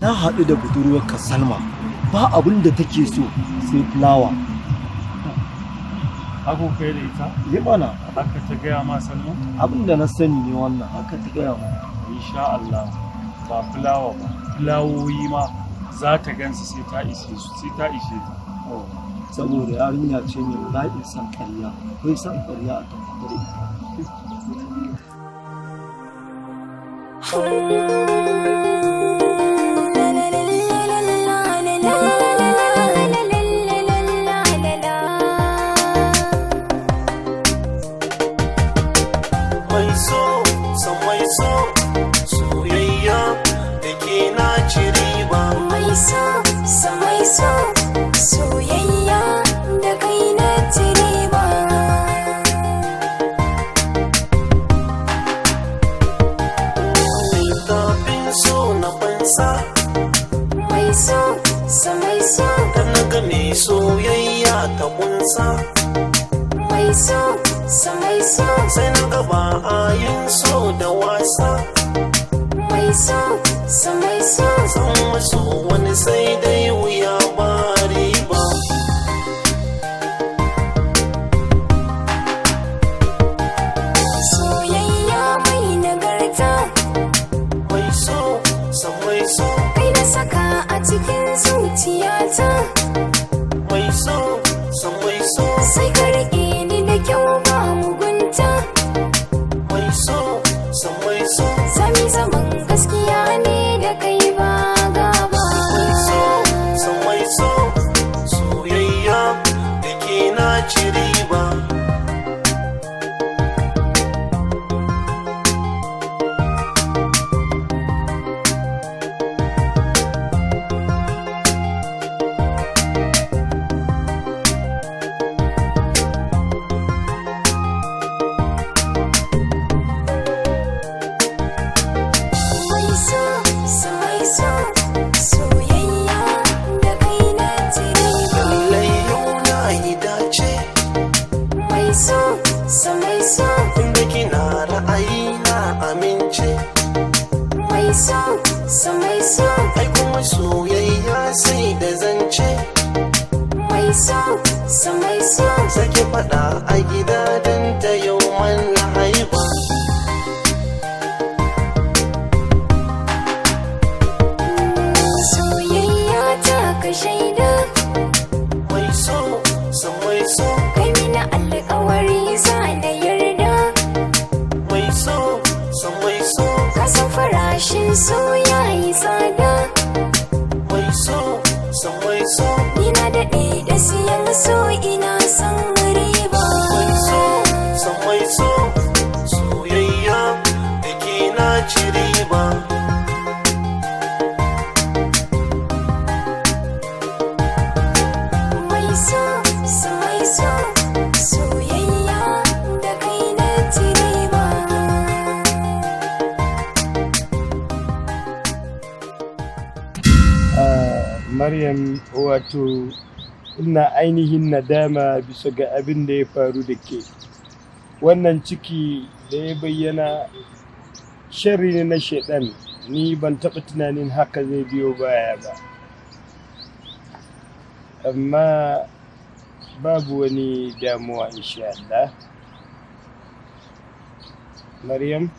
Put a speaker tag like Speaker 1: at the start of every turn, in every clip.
Speaker 1: na haɗu da budurwarka Salma, ba abin da take so sai fulawa.
Speaker 2: Ako kai da ita?
Speaker 1: Yi mana.
Speaker 2: Haka ta gaya ma Salma?
Speaker 1: Abin da na sani ne wannan, haka ta gaya ma.
Speaker 2: Insha Allah ba fulawa ba, fulawoyi ma za ta gansu sai ta ishe su, sai ta ishe ta.
Speaker 1: Saboda yarinya ce mai bala'in san ƙarya, akwai san ƙarya a tattare ita.
Speaker 3: Soyayya ta kunsa mai so sai na gaba a yin so da wasa mai so san maso wani sai dai wuya ba riba soyayya mai nagarta mai so kai na saka a cikin zuciyata mai so sai ka rike ni da kyau ba mugunta mai so sami zaman gaskiya ne da kai ba gaba mai so soyayya da ke na ci riba ai kuma soyayya sai da zance mai so sake fada a gida don ta yau mana haiba soyayya ta ka shaida mai so kai mina alƙawari za da yarda mai so ka san farashin so yayi tsada mai so ni na daɗe da siyan so ina san riba mai so soyayya da ke na ci riba mai so soyayya da kai na ci riba
Speaker 2: Maryam wato ina ainihin nadama bisa ga abin da ya faru da ke. Wannan ciki da ya bayyana sharri ne na shaidan, ni ban taɓa tunanin haka zai biyo baya ba. Amma babu wani damuwa insha Allah. Maryam?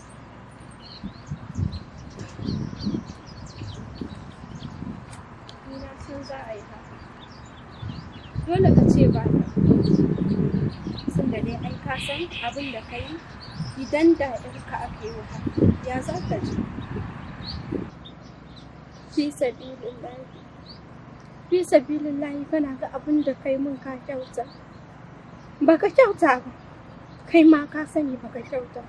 Speaker 4: Dole ka ce ba sun da dai ai ka san abin da ka yi idan da ɗarka aka yi wa ya za ka ji fi sabilillahi kana ga abin da kai mun ka kyauta ba ka kyauta ba kai ma ka sani ba ka kyauta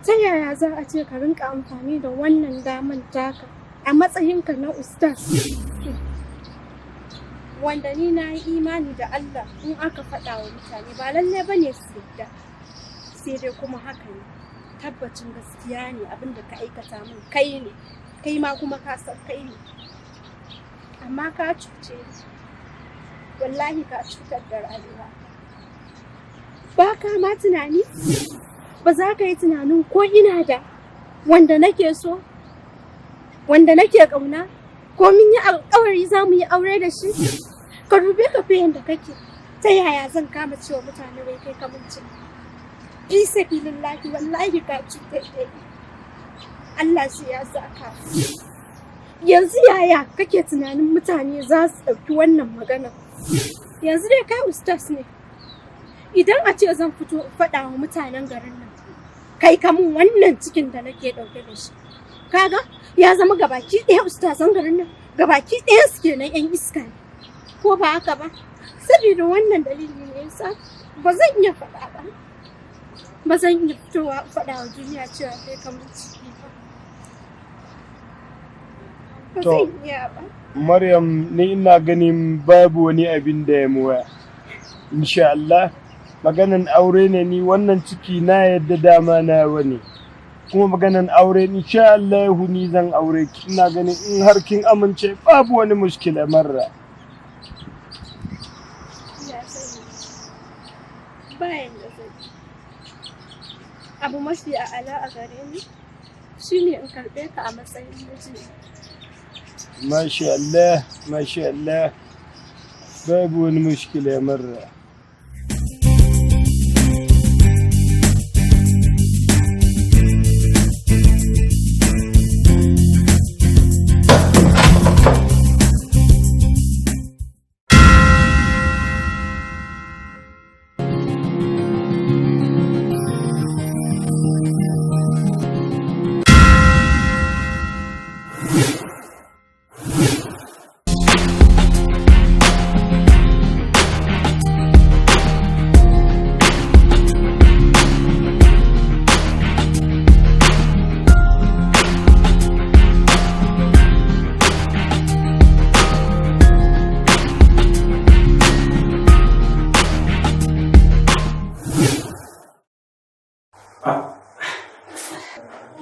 Speaker 4: ta yaya za a ce ka rinka amfani da wannan daman taka a matsayinka na ustaz wanda ni na yi imani da Allah in aka faɗa wa mutane ba lallai ba ne su yadda sai dai kuma haka ne tabbacin gaskiya ne abinda ka aikata min kai ne kai ma kuma ka san kai ne amma ka cuce ni wallahi ka cutar da rayuwa ba ka ma tunani ba za ka yi tunanin ko ina da wanda nake so wanda nake ƙauna ko mun yi alƙawari za mu yi aure da shi? Ka dube ka fi yadda kake, ta yaya zan kama cewa mutane wai kai kamanci? Isa bilillahi wallahi ka cutar da ni. Allah sai ya saka. Yanzu yaya kake tunanin mutane za su ɗauki wannan magana? Yanzu dai kai ustaz ne. Idan a ce zan fito faɗa wa mutanen garin nan, kai kamun wannan cikin da nake ɗauke da shi. Kaga ya zama gabaki ɗaya ustazan garin nan, gabaki ɗaya su kenan 'yan iska ne. Ko ba haka ba? Saboda wannan dalili ne yasa ba zan iya faɗa ba. Ba zan iya fitowa faɗa wa duniya cewa kai kamun ciki ba. Ba zan iya ba.
Speaker 2: Maryam, ni ina ganin babu wani abin da ya muwa. Insha Allah, maganan aure ne ni wannan ciki na yadda dama na wani. Kuma maganan aure insha Allah ni zan aure ki. Ina ganin in har kin amince babu wani mushkila marra.
Speaker 4: Ya sani. Bayan da zai. Abu mafi a'ala a gare ni shine in karɓe ka a matsayin miji.
Speaker 2: Masha Allah, masha Allah. Babu wani mushkila marra.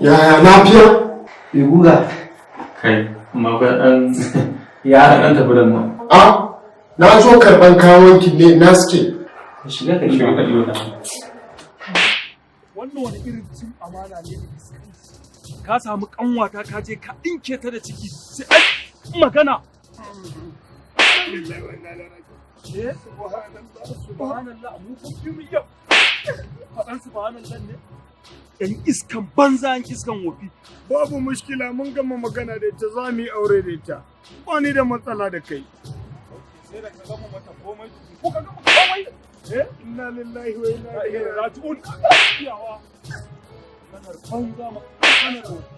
Speaker 5: Yaya lafiya?
Speaker 6: Bai guga. Kai, amma ba ɗan ya ɗan tafi da mu.
Speaker 5: Na zo karɓar kawonki ne na suke.
Speaker 6: Ka shiga ka shiga ka ɗiyo da.
Speaker 1: Wannan wani irin cin amana ne da iskanci. Ka samu ƙanwata ka je ka ɗinke ta da ciki sai ai magana. Subhanallah, mu kun fi mu yau. Faɗan subhanallah ne. ‘Yan iskan banza, ‘yan iskan wofi.
Speaker 2: Babu mushkila, mun gama magana da ita, za mu yi aure da ita. Ba ni da matsala da kai.
Speaker 1: Sai da ka gama mata komai, ko ka gama komai.
Speaker 2: Inna lillahi wa inna ilaihi raji'un.
Speaker 1: Iyawa. Kanar banza ma, kanar wofi.